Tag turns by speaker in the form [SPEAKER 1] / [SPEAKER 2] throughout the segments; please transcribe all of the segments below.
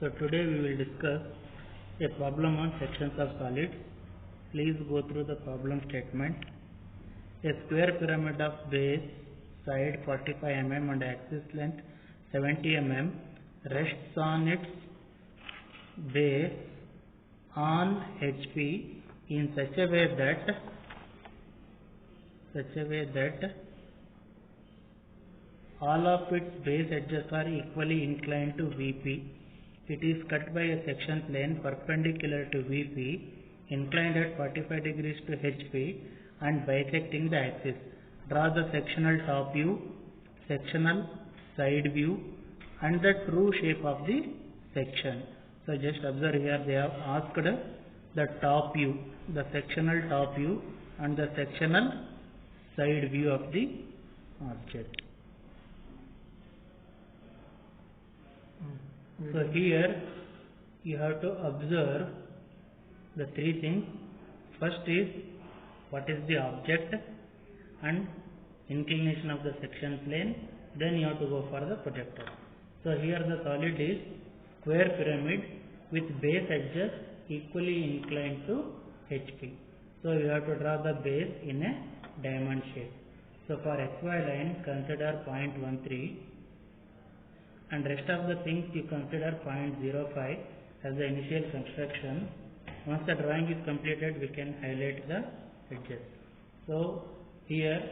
[SPEAKER 1] So today we will discuss a problem on sections of solids. Please go through the problem statement. A square pyramid of base, side 45 mm and axis length 70 mm rests on its base on HP in such a way that all of its base edges are equally inclined to VP. It is cut by a section plane perpendicular to VP, inclined at 45 degrees to HP and bisecting the axis. Draw the sectional top view, sectional side view and the true shape of the section. So just observe here, they have asked the top view, the sectional top view and the sectional side view of the object. So here you have to observe the three things. First is what is the object and inclination of the section plane. Then you have to go for the projector. So here the solid is square pyramid with base edges equally inclined to HP. So you have to draw the base in a diamond shape. So for XY line consider 0.13 and rest of the things you consider 0.05 as the initial construction. Once the drawing is completed, we can highlight the edges. So here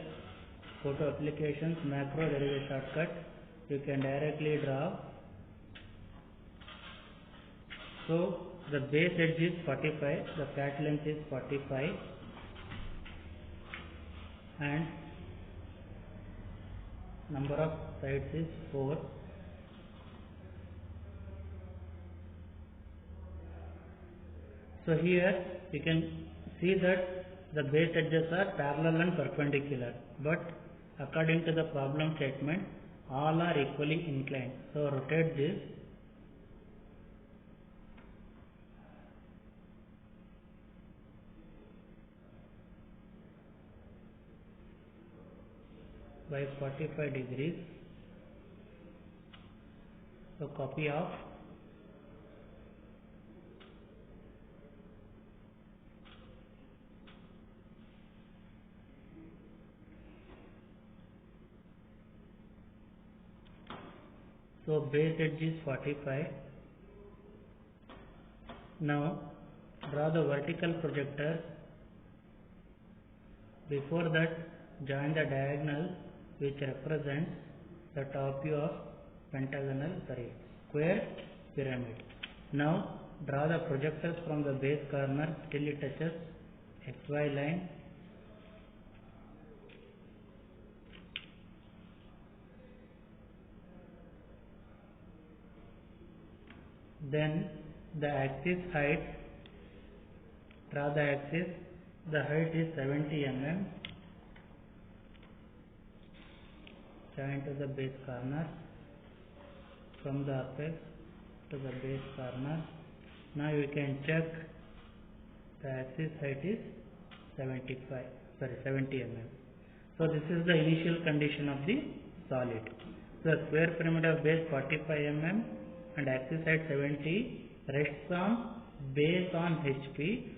[SPEAKER 1] go to applications, macro, there is a shortcut. You can directly draw. So the base edge is 45, the cut length is 45 and number of sides is 4. So here you can see that the base edges are parallel and perpendicular, but according to the problem statement all are equally inclined. So rotate this by 45 degrees. So copy off. So base edge is 45. Now draw the vertical projector. Before that join the diagonal which represents the top view of square pyramid. Now draw the projectors from the base corner till it touches XY line. Then the axis height, draw the axis, the height is 70 mm, join to the base corner, from the apex to the base corner. Now you can check the axis height is 70 mm. So this is the initial condition of the solid. The square pyramid of base 45 mm and axis height 70 rests on base on HP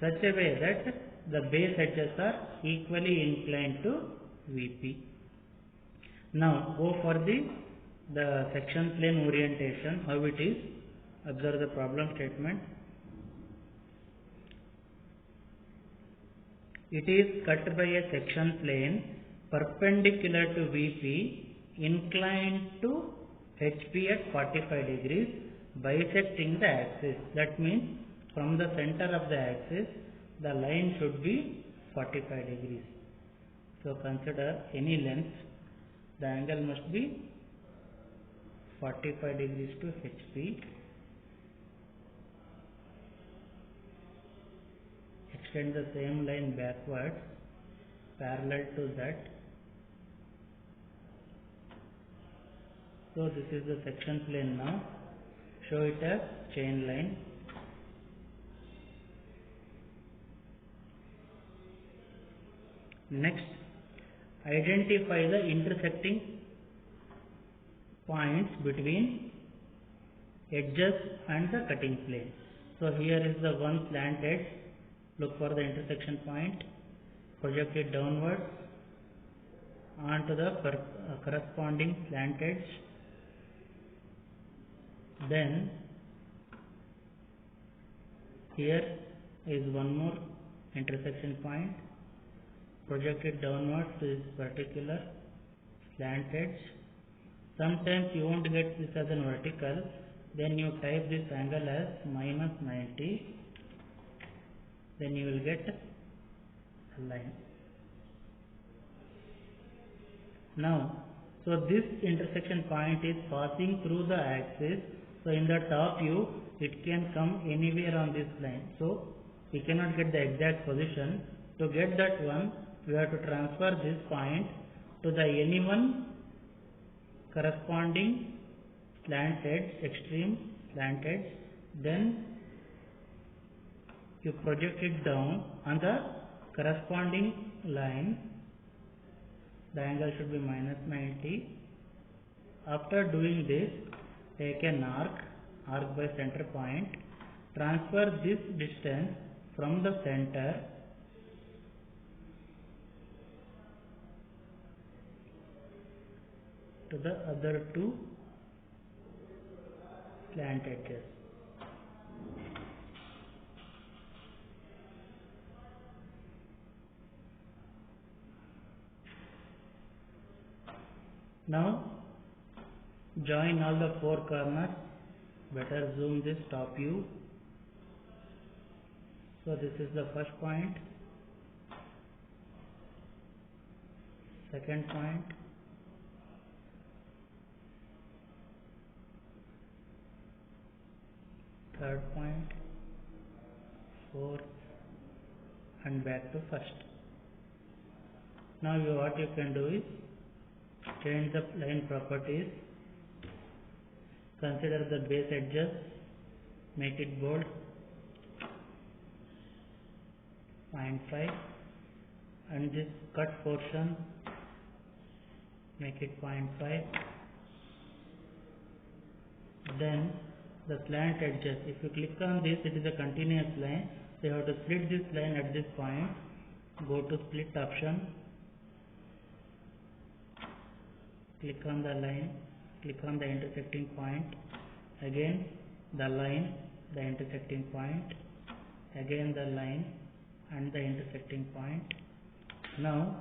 [SPEAKER 1] such a way that the base edges are equally inclined to VP. Now go for the section plane orientation, how it is. Observe the problem statement. It is cut by a section plane perpendicular to VP, inclined to HP at 45 degrees, bisecting the axis. That means from the center of the axis, the line should be 45 degrees. So consider any length, the angle must be 45 degrees to HP. Extend the same line backwards, parallel to that. So this is the section plane now. Show it as chain line. Next, identify the intersecting points between edges and the cutting plane. So here is the one slant edge. Look for the intersection point, project it downwards onto the corresponding slant edge. Then here is one more intersection point, project it downwards to this particular slant edge. Sometimes you won't get this as a vertical, then you type this angle as minus 90, then you will get a line. Now, so this intersection point is passing through the axis, so in the top view it can come anywhere on this line. So we cannot get the exact position. To get that one, we have to transfer this point to the any one corresponding slant edge, extreme slant edge, then you project it down on the corresponding line. The angle should be minus 90. After doing this, take an arc by center point, transfer this distance from the center to the other two slant edges. Now join all the four corners. Better zoom this top view. So this is the first point, second point, third point, fourth, and back to first. Now what you can do is change the line properties, consider the base edges, make it bold, 0.5, and this cut portion, make it 0.5. Then the slant edges, if you click on this, it is a continuous line, so you have to split this line at this point. Go to split option, click on the line, click on the intersecting point, again the line, the intersecting point, again the line and the intersecting point. Now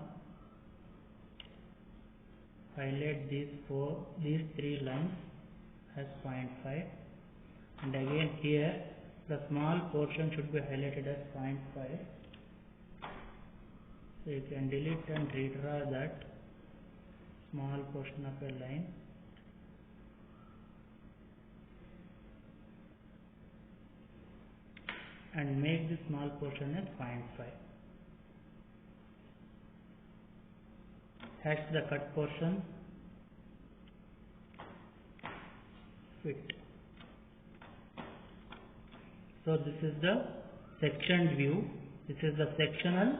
[SPEAKER 1] highlight these three lines as 0.5, and again here the small portion should be highlighted as 0.5. So you can delete and redraw that small portion of a line. And make the small portion as 0.5. Hash the cut portion, fit. So this is the sectioned view. This is the sectional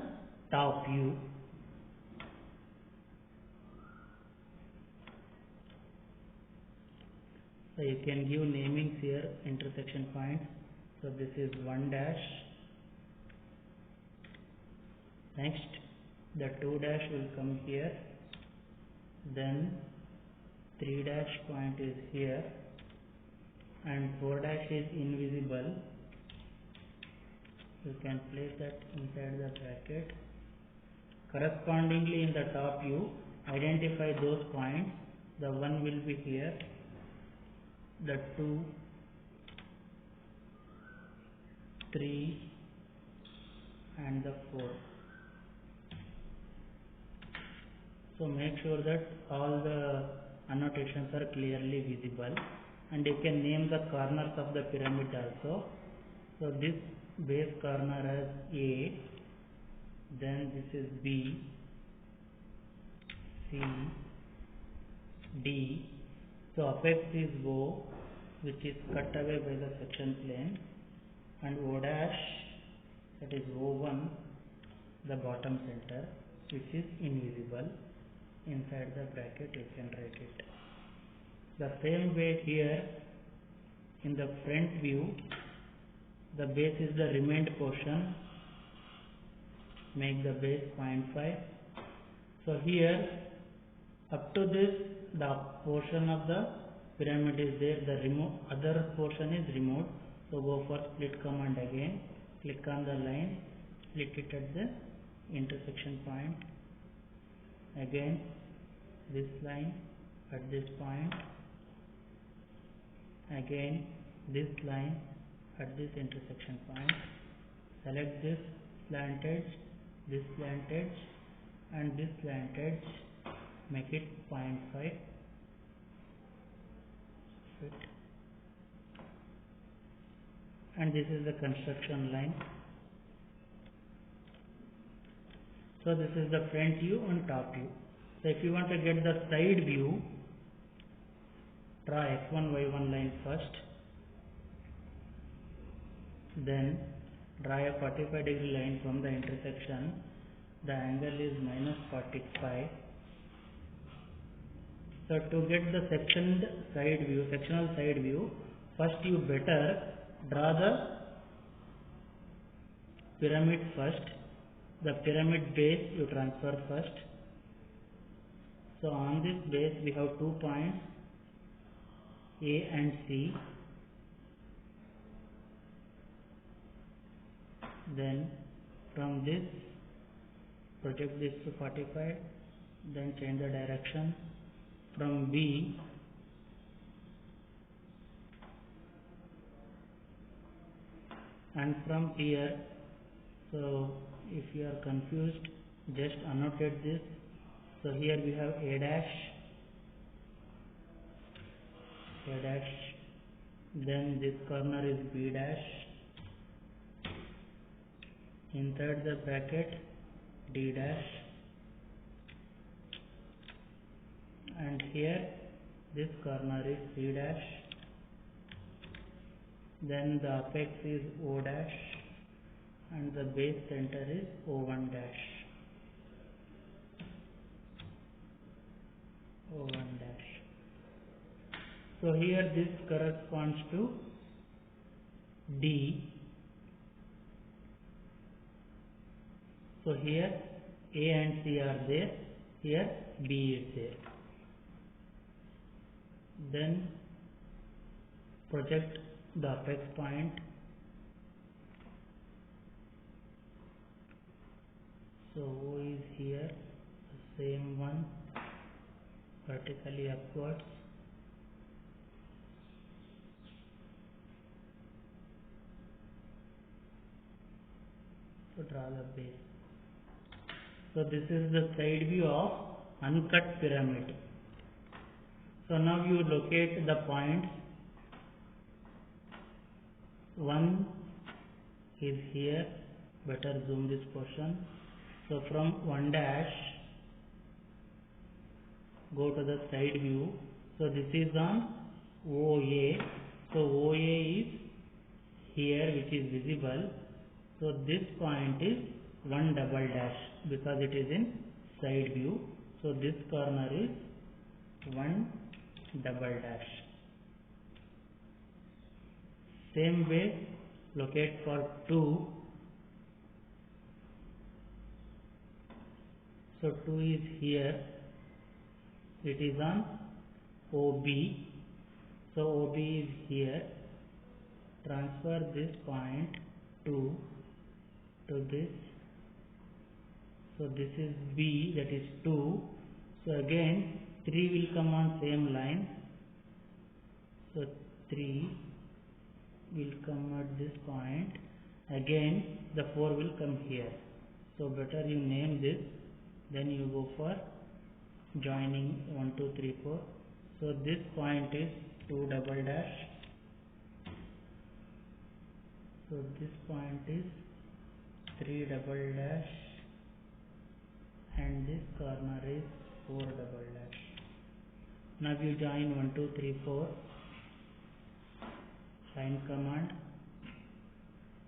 [SPEAKER 1] top view. So you can give namings here, intersection points. So this is 1 dash. Next, the 2 dash will come here. Then 3 dash point is here, and 4 dash is invisible. You can place that inside the bracket. Correspondingly in the top view, identify those points. The 1 will be here, the 2, 3 and the 4. So make sure that all the annotations are clearly visible, and you can name the corners of the pyramid also. So this base corner as A, then this is B, C, D. So apex is O, which is cut away by the section plane, and O dash, that is O1, the bottom center, which is invisible. Inside the bracket you can write it. The same way here, in the front view, the base is the remained portion, make the base 0.5. So here up to this the portion of the pyramid is there, the other portion is removed. So go for split command again, click on the line, split it at the intersection point, again this line at this point, again this line at this intersection point, select this slant edge, and this slant edge, make it 0.5 fit, and this is the construction line. So this is the front view and top view. So if you want to get the side view, draw x1 y1 line first, then draw a 45-degree line from the intersection. The angle is -45. So to get the sectional side view, first you better draw the pyramid first. The pyramid base you transfer first. So on this base we have 2 points A and C. Then from this project this to 45, then change the direction. From B and from here, so if you are confused, just annotate this. So here we have A dash, then this corner is B dash, inside the bracket D dash, and here this corner is C dash, then the apex is O dash, and the base center is O1 dash. So here this corresponds to D. So here A and C are there, here B is there. Then project the apex point. So O is here, the same one, vertically upwards. So draw the base. So this is the side view of uncut pyramid. So now you locate the points. One is here, better zoom this portion. So from 1 dash, go to the side view. So this is on OA. So OA is here, which is visible. So this point is 1 double dash because it is in side view. So this corner is 1 double dash. Same way, locate for 2. So 2 is here. It is on OB. So OB is here. Transfer this point 2 to this. So this is B, that is 2. So again 3 will come on same line. So 3 will come at this point. Again the 4 will come here. So better you name this. Then you go for joining 1, 2, 3, 4. So this point is 2 double dash. So this point is 3 double dash, and this corner is 4 double dash. Now you join 1, 2, 3, 4. Line command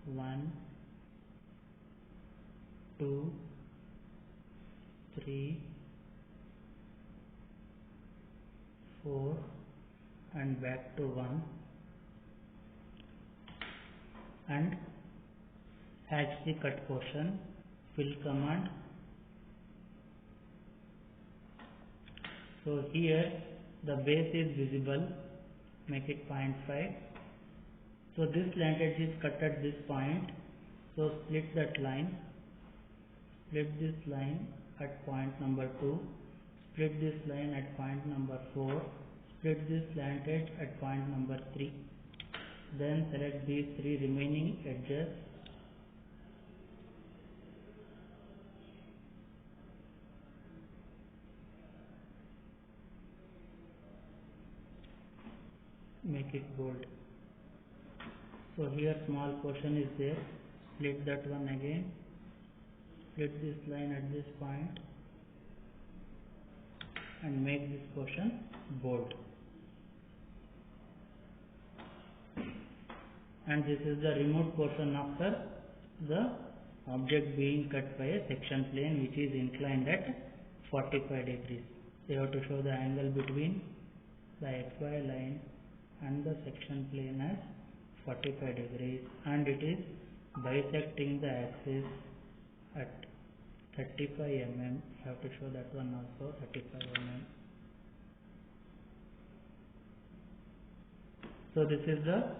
[SPEAKER 1] 1, 2, 3, 4 and back to 1. and hatch the cut portion. Fill command. So here the base is visible, make it 0.5. So this slant edge is cut at this point, so split that line, split this line at point number 2, split this line at point number 4, split this slant edge at point number 3. Then select these 3 remaining edges. Make it bold. So here small portion is there, split that one again, split this line at this point and make this portion bold. And this is the removed portion after the object being cut by a section plane which is inclined at 45 degrees. You have to show the angle between the XY line and the section plane as 45 degrees, and it is bisecting the axis at 35 mm. You have to show that one also, 35 mm. So this is the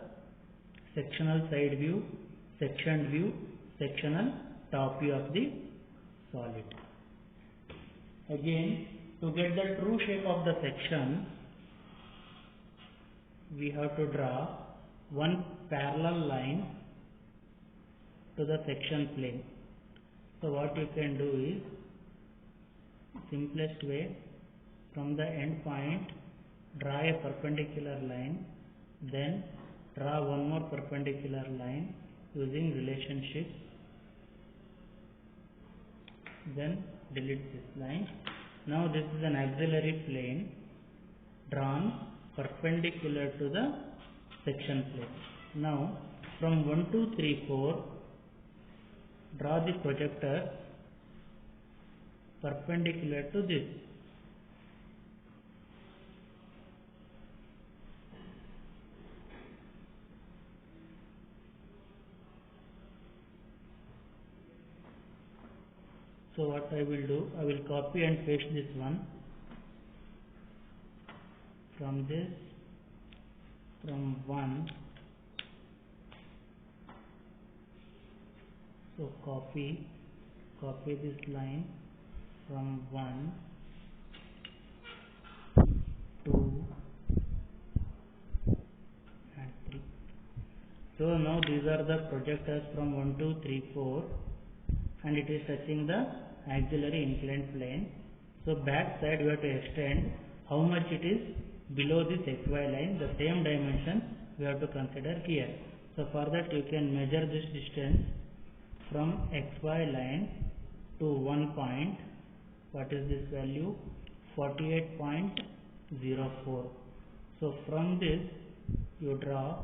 [SPEAKER 1] sectional side view, sectioned view, sectional top view of the solid. Again, to get the true shape of the section, we have to draw one parallel line to the section plane. So what you can do is, simplest way, from the end point draw a perpendicular line, then draw one more perpendicular line using relationship, then delete this line. Now this is an auxiliary plane drawn perpendicular to the section plane. Now from 1, 2, 3, 4 draw the projector perpendicular to this. So what I will do, I will copy and paste this one. From this, from 1, so copy this line from 1, 2 and 3. So now these are the projectors from 1, 2, 3, 4 and it is touching the auxiliary inclined plane. So back side we have to extend how much it is below this XY line, the same dimension we have to consider here. So for that you can measure this distance from XY line to one point. What is this value? 48.04. So from this you draw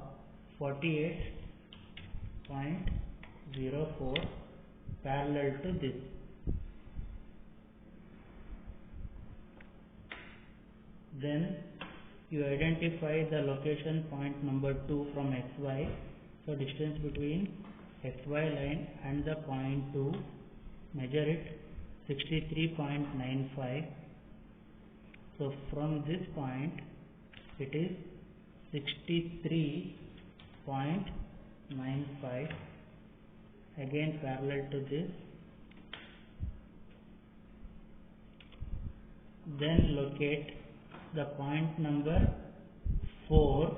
[SPEAKER 1] 48.04 parallel to this. Then you identify the location point number 2 from XY. So distance between XY line and the point 2, measure it 63.95. So from this point it is 63.95, again parallel to this. Then locate the point number 4,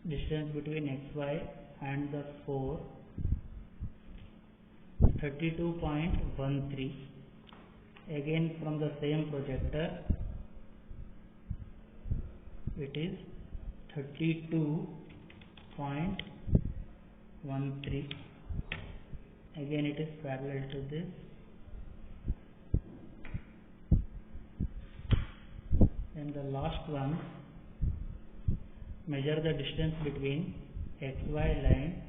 [SPEAKER 1] distance between XY and the 4, 32.13. Again from the same projector it is 32.13. Again it is parallel to this. And the last one, measure the distance between XY line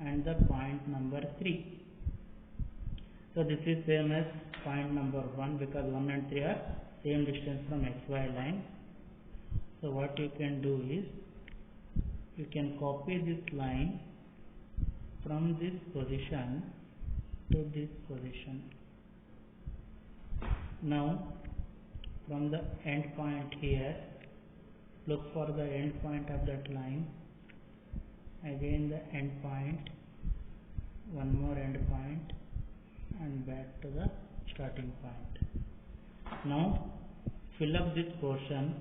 [SPEAKER 1] and the point number 3. So this is same as point number 1 because 1 and 3 are same distance from XY line. So what you can do is, you can copy this line from this position to this position. Now from the end point here, look for the end point of that line, again the end point, one more end point, and back to the starting point. Now fill up this portion.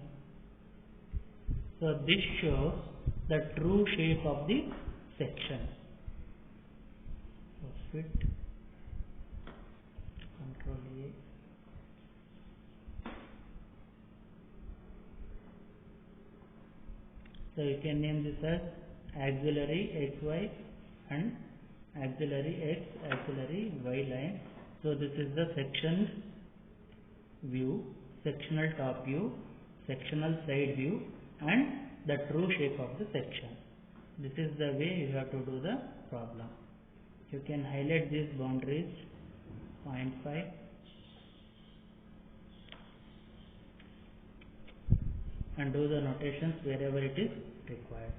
[SPEAKER 1] So this shows the true shape of the section. So fit, Ctrl A. So you can name this as auxiliary XY and auxiliary X, auxiliary Y line. So this is the section view, sectional top view, sectional side view, and the true shape of the section. This is the way you have to do the problem. You can highlight these boundaries, 0.5, and do the notations wherever it is required.